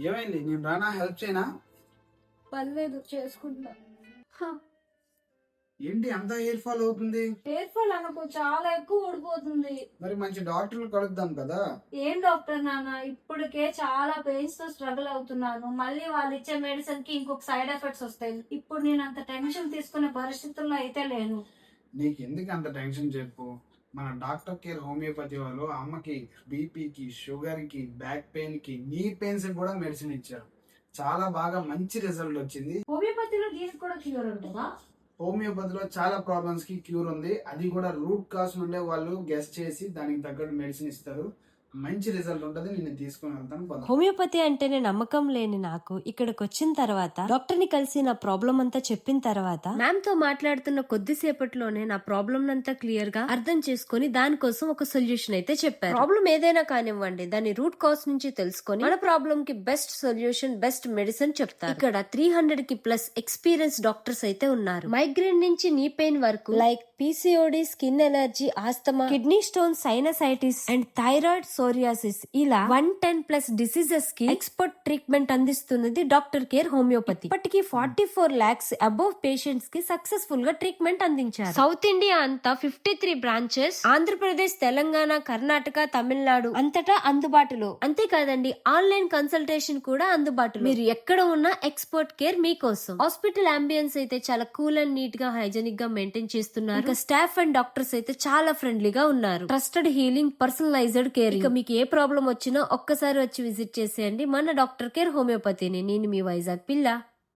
ఏమైంది? నేను రానా? హెల్ప్ చేయనా? పర్లేదు చేసుకుంటా. ఏంటి అంత హెయిర్ ఫాల్ అవుతుంది? హెయిర్ ఫాల్ అనుకో చాలా ఎక్కువ ఊడిపోతుంది. మరి మంచి డాక్టర్ని కలుద్దాం కదా. ఏం డాక్టర్ నాన్న, ఇప్పటికే చాలా పెయిన్స్ తో స్ట్రగుల్ అవుతున్నాను. మళ్ళీ వాళ్ళు ఇచ్చే మెడిసిన్ కి ఇంకొక సైడ్ ఎఫెక్ట్స్ వస్తాయి. ఇప్పుడు నేను అంత టెన్షన్ తీసుకునే పరిస్థితుల్లో అయితే లేను. నీకు ఎందుకు అంత టెన్షన్ చెప్పు. మన డాక్టర్ కేర్ హోమియోపతి వాళ్ళు అమ్మకి బీపీకి, షుగర్కి, బ్యాక్ పెయిన్కి, నీ పెయిన్స్ కూడా మెడిసిన్ ఇచ్చారు. చాలా బాగా మంచి రిజల్ట్ వచ్చింది. హోమియోపతిలో దీనికి కూడా క్యూర్ ఉంటుందా? హోమియోపతిలో చాలా ప్రాబ్లమ్స్ కి క్యూర్ ఉంది. అది కూడా రూట్ కాజ్ నుండే వాళ్ళు గెస్ చేసి దానికి తగ్గట్టు మెడిసిన్ ఇస్తారు. మంచి రిజల్ట్ ఉంటుంది. నేను తీసుకుని వెళ్తాను. హోమియోపతి అంటేనే నమ్మకం లేని నాకు ఇక్కడికి వచ్చిన తర్వాత డాక్టర్ ని కలిసి నా ప్రాబ్లం అంతా చెప్పిన తర్వాత మ్యామ్ తో మాట్లాడుతున్న కొద్దిసేపట్లోనే నా ప్రాబ్లం అంతా క్లియర్ గా అర్థం చేసుకుని దానికోసం ఒక సొల్యూషన్ అయితే చెప్పారు. ప్రాబ్లం ఏదైనా కానివ్వండి, దాని రూట్ కాజ్ నుంచి తెలుసుకొని మన ప్రాబ్లం కి బెస్ట్ సొల్యూషన్, బెస్ట్ మెడిసిన్ చెప్తారు. ఇక్కడ 300 కి ప్లస్ ఎక్స్పీరియన్స్ డాక్టర్స్ అయితే ఉన్నారు. మైగ్రేన్ నుంచి నీ పెయిన్ వరకు, like PCOD, skin allergy, asthma, kidney stone, sinusitis and thyroid, psoriasis, ఇలా 110+ డిసీజెస్ కి ఎక్స్పర్ట్ ట్రీట్మెంట్ అందిస్తున్నది డాక్టర్ కేర్ హోమియోపతి. ఇప్పటికి 44 lakhs అబోవ్ పేషెంట్స్ కి సక్సెస్ఫుల్ గా ట్రీట్మెంట్ అందించారు. సౌత్ ఇండియా అంతా 53 బ్రాంచెస్, ఆంధ్రప్రదేశ్, తెలంగాణ, కర్ణాటక, తమిళనాడు అంతటా అందుబాటులో. అంతేకాదండి, ఆన్లైన్ కన్సల్టేషన్ కూడా అందుబాటులో. మీరు ఎక్కడ ఉన్నా ఎక్స్పర్ట్ కేర్ మీకోసం. హాస్పిటల్ అంబియన్స్ అయితే చాలా కూల్ అండ్ నీట్ గా, హైజెనిక్ గా మెయింటైన్ చేస్తున్నారు. ఇంకా స్టాఫ్ అండ్ డాక్టర్స్ అయితే చాలా ఫ్రెండ్లీగా ఉన్నారు. Trusted healing, personalized caring. ఇక మీకు ఏ ప్రాబ్లం వచ్చినా ఒక్కసారి వచ్చి విజిట్ చేసేయండి మన డాక్టర్ కేర్ హోమియోపతిని. నేను మీ వైజాగ్ పిల్ల.